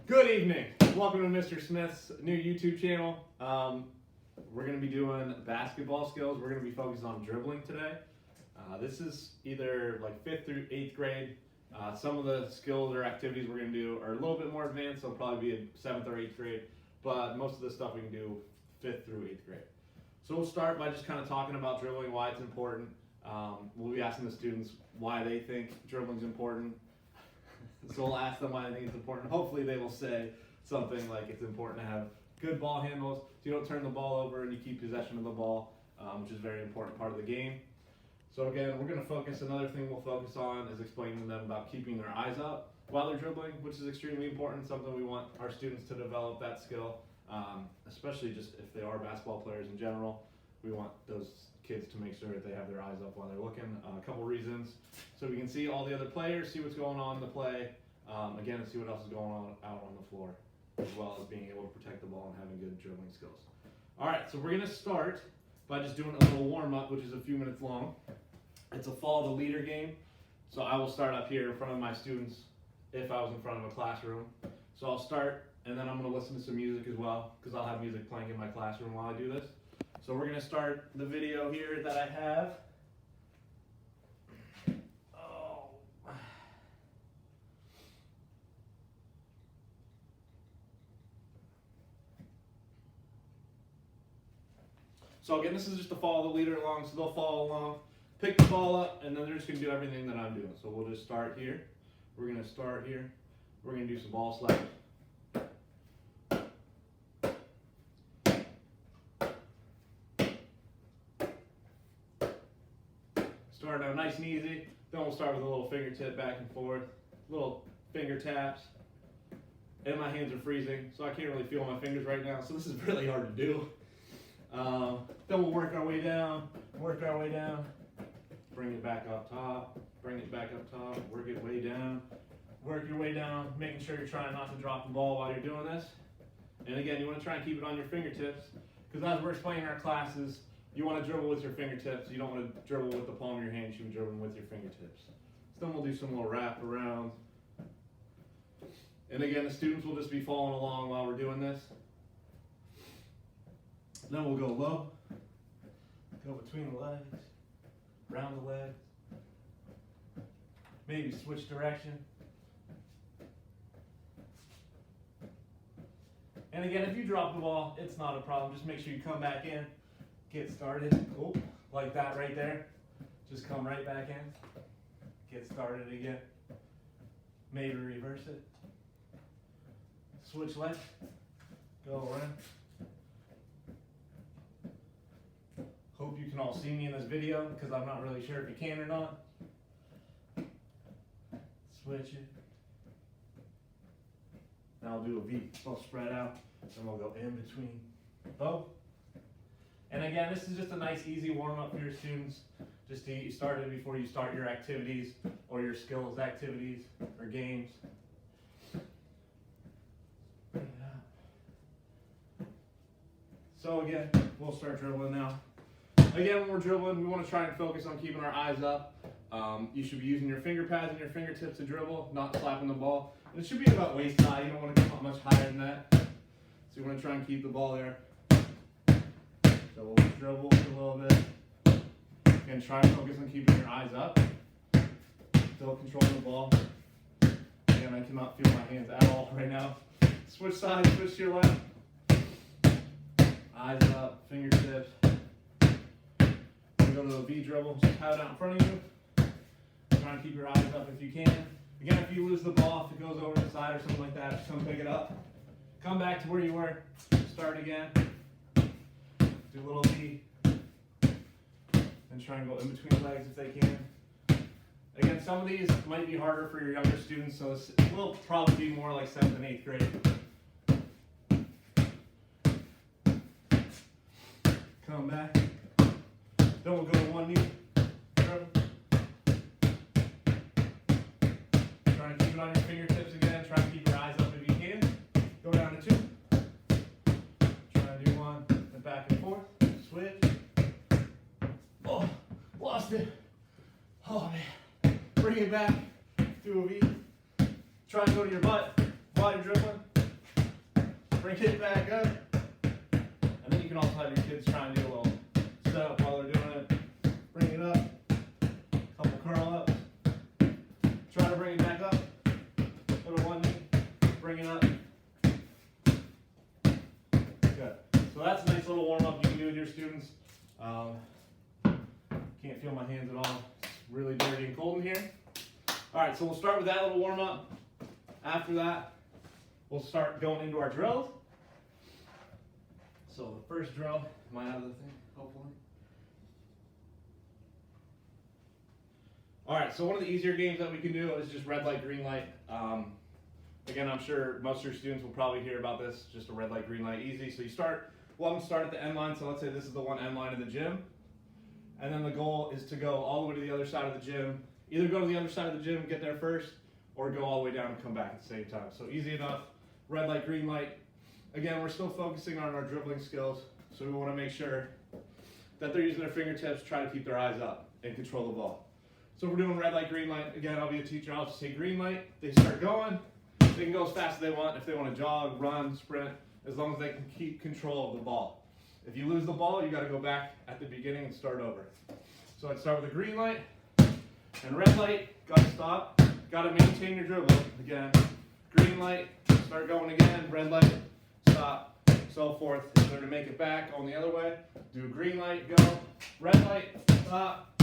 Good evening. Welcome to Mr. Smith's new YouTube channel. We're going to be doing basketball skills. We're going to be focused on dribbling today. This is either like 5th through 8th grade. Some of the skills or activities we're going to do are a little bit more advanced. They'll probably be in 7th or 8th grade, but most of the stuff we can do 5th through 8th grade. So we'll start by just kind of talking about dribbling, why it's important. We'll be asking the students why they think dribbling is important. So we'll ask them why they think it's important. Hopefully they will say something like it's important to have good ball handles, so you don't turn the ball over and you keep possession of the ball, which is a very important part of the game. So again, we're going to focus, another thing we'll focus on is explaining to them about keeping their eyes up while they're dribbling, which is extremely important, something we want our students to develop that skill, especially just if they are basketball players in general. We want those kids to make sure that they have their eyes up while they're looking. A couple reasons. So we can see all the other players, see what's going on in the play, again, see what else is going on out on the floor, as well as being able to protect the ball and having good dribbling skills. All right, so we're going to start by just doing a little warm-up, which is a few minutes long. It's a follow the leader game. So I will start up here in front of my students if I was in front of a classroom. So I'll start, and then I'm going to listen to some music as well, because I'll have music playing in my classroom while I do this. So we're going to start the video here that I have. So again, this is just to follow the leader along, so they'll follow along, pick the ball up, and then they're just going to do everything that I'm doing. So we'll just start here. We're going to start here. We're going to do some ball slaps. Start out nice and easy. Then we'll start with a little fingertip back and forth, little finger taps. And my hands are freezing, so I can't really feel my fingers right now, so this is really hard to do. Then we'll work our way down, bring it back up top, work it way down, work your way down, making sure you're trying not to drop the ball while you're doing this. And again, you want to try and keep it on your fingertips, because as we're explaining in our classes, you want to dribble with your fingertips. You don't want to dribble with the palm of your hand. You should be dribbling with your fingertips. So then we'll do some little wrap around. And again, the students will just be following along while we're doing this. Then we'll go low, go between the legs, around the legs, maybe switch direction. And again, if you drop the ball, it's not a problem. Just make sure you come back in, get started, like that right there. Just come right back in, get started again. Maybe reverse it. Switch legs, go around. Hope you can all see me in this video, because I'm not really sure if you can or not. Switch it. Now I'll do a V, so I'll spread out, and we'll go in between both. And again, this is just a nice easy warm-up for your students, just to get you started before you start your activities, or your skills activities, or games. So again, we'll start dribbling now. Again, when we're dribbling, we want to try and focus on keeping our eyes up. You should be using your finger pads and your fingertips to dribble, not slapping the ball. And it should be about waist high. You don't want to come up much higher than that. So you want to try and keep the ball there. So we'll dribble a little bit. And try and focus on keeping your eyes up. Still controlling the ball. Again, I cannot feel my hands at all right now. Switch sides, switch to your left. Eyes up, fingertips. Go to a V dribble, just have it out in front of you. Try and keep your eyes up if you can. Again, if you lose the ball, if it goes over the side or something like that, just come pick it up. Come back to where you were. Start again. Do a little V. And try and go in between the legs if they can. Again, some of these might be harder for your younger students, so this will probably be more like 7th and 8th grade. Come back. Then we'll go to one knee. Try and keep it on your fingertips again. Try and keep your eyes up if you can. Go down to 2. Try and do 1. Then back and forth. Switch. Oh, lost it. Oh man. Bring it back. Do a V. Try and go to your butt while you're dribbling. bring it back up. And then you can also have your kids try and do a little setup while they're doing it. Bring it up, couple curl ups. Try to bring it back up. Little one knee, bring it up. Good. So that's a nice little warm up you can do with your students. Can't feel my hands at all. It's really dirty and cold in here. All right, so we'll start with that little warm up. After that, we'll start going into our drills. So the first drill, am I out of the thing, hopefully? All right, so one of the easier games that we can do is just red light, green light. Again, I'm sure most of your students will probably hear about this, just a red light, green light, easy. So you start, well, I'm gonna start at the end line. So let's say this is the one end line of the gym. And then the goal is to go all the way to the other side of the gym. Either go to the other side of the gym and get there first, or go all the way down and come back at the same time. So easy enough, red light, green light. Again, we're still focusing on our dribbling skills, so we want to make sure that they're using their fingertips, try to keep their eyes up and control the ball. So if we're doing red light, green light, again, I'll be a teacher, I'll just say green light, they start going, they can go as fast as they want, if they want to jog, run, sprint, as long as they can keep control of the ball. If you lose the ball, you got to go back at the beginning and start over. So I'd start with a green light and red light, got to stop, got to maintain your dribble. Again, green light, start going again, red light, stop, so forth. In order to make it back, going the other way, do green light, go, red light, stop,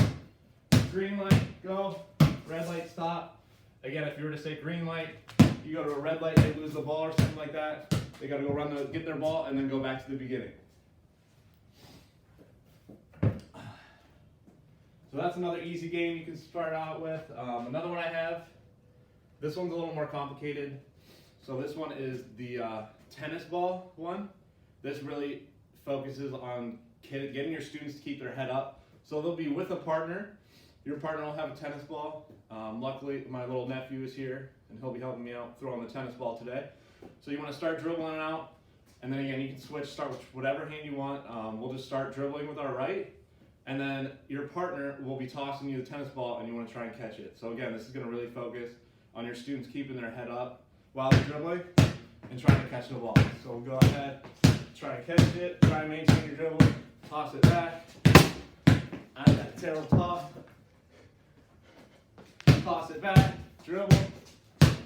green light, go, red light, stop. Again, if you were to say green light, you go to a red light, they lose the ball or something like that, they got to go get their ball and then go back to the beginning. So that's another easy game you can start out with. Another one I have, this one's a little more complicated. So this one is the tennis ball one. This really focuses on getting your students to keep their head up. So they'll be with a partner. Your partner will have a tennis ball. Luckily, my little nephew is here, and he'll be helping me out throwing the tennis ball today. So you want to start dribbling it out, and then again, you can switch, start with whatever hand you want. We'll just start dribbling with our right, and then your partner will be tossing you the tennis ball, and you want to try and catch it. So again, this is going to really focus on your students keeping their head up while they're dribbling and trying to catch the ball. So we'll go ahead, try and catch it, try and maintain your dribble, toss it back, out of that tail top, toss it back, dribble,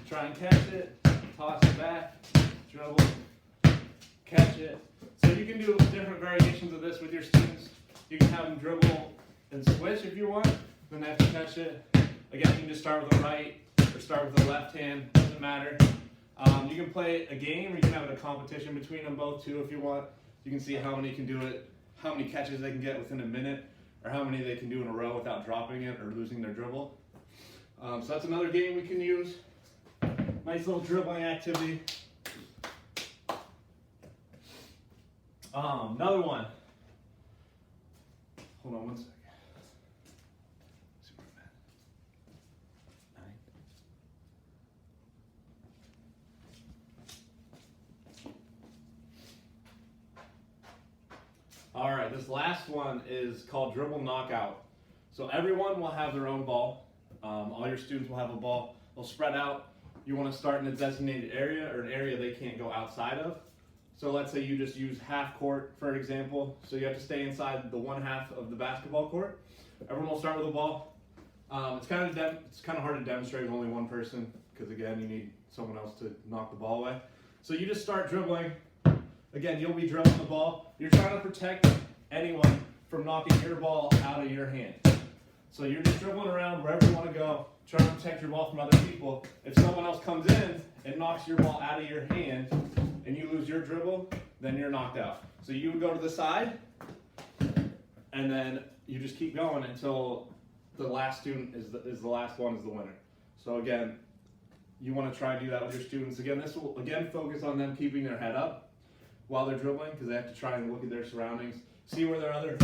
try and catch it, toss it back, dribble, catch it. So you can do different variations of this with your students. You can have them dribble and switch if you want, then they have to catch it. Again, you can just start with the right or start with the left hand, doesn't matter. You can play a game, or you can have a competition between them both too if you want. You can see how many can do it, how many catches they can get within a minute, or how many they can do in a row without dropping it or losing their dribble. So that's another game we can use. Nice little dribbling activity. Another one. Hold on one second. All right, this last one is called Dribble Knockout. So everyone will have their own ball. All your students will have a ball. They'll spread out. You want to start in a designated area or an area they can't go outside of. So let's say you just use half court, for example. So you have to stay inside the one half of the basketball court. Everyone will start with a ball. It's kind of hard to demonstrate with only one person because again, you need someone else to knock the ball away. So you just start dribbling. Again, you'll be dribbling the ball. You're trying to protect anyone from knocking your ball out of your hand. So you're just dribbling around wherever you want to go, trying to protect your ball from other people. If someone else comes in and knocks your ball out of your hand and you lose your dribble, then you're knocked out. So you would go to the side, and then you just keep going until the last student is the last one is the winner. So again, you want to try and do that with your students. Again, this will again focus on them keeping their head up while they're dribbling, because they have to try and look at their surroundings, see where their other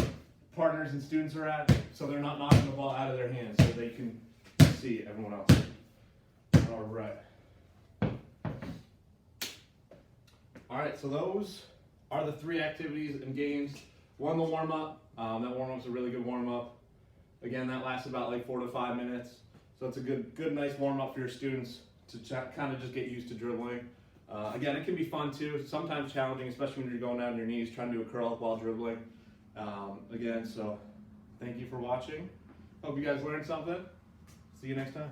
partners and students are at, so they're not knocking the ball out of their hands, so they can see everyone else. All right. All right, so those are the 3 activities and games. One, the warm-up. That warm-up's a really good warm-up. Again, that lasts about like 4 to 5 minutes. So it's a good nice warm-up for your students to kind of just get used to dribbling. Again, it can be fun too, sometimes challenging, especially when you're going down on your knees trying to do a curl up while dribbling. Again, so thank you for watching. Hope you guys learned something. See you next time.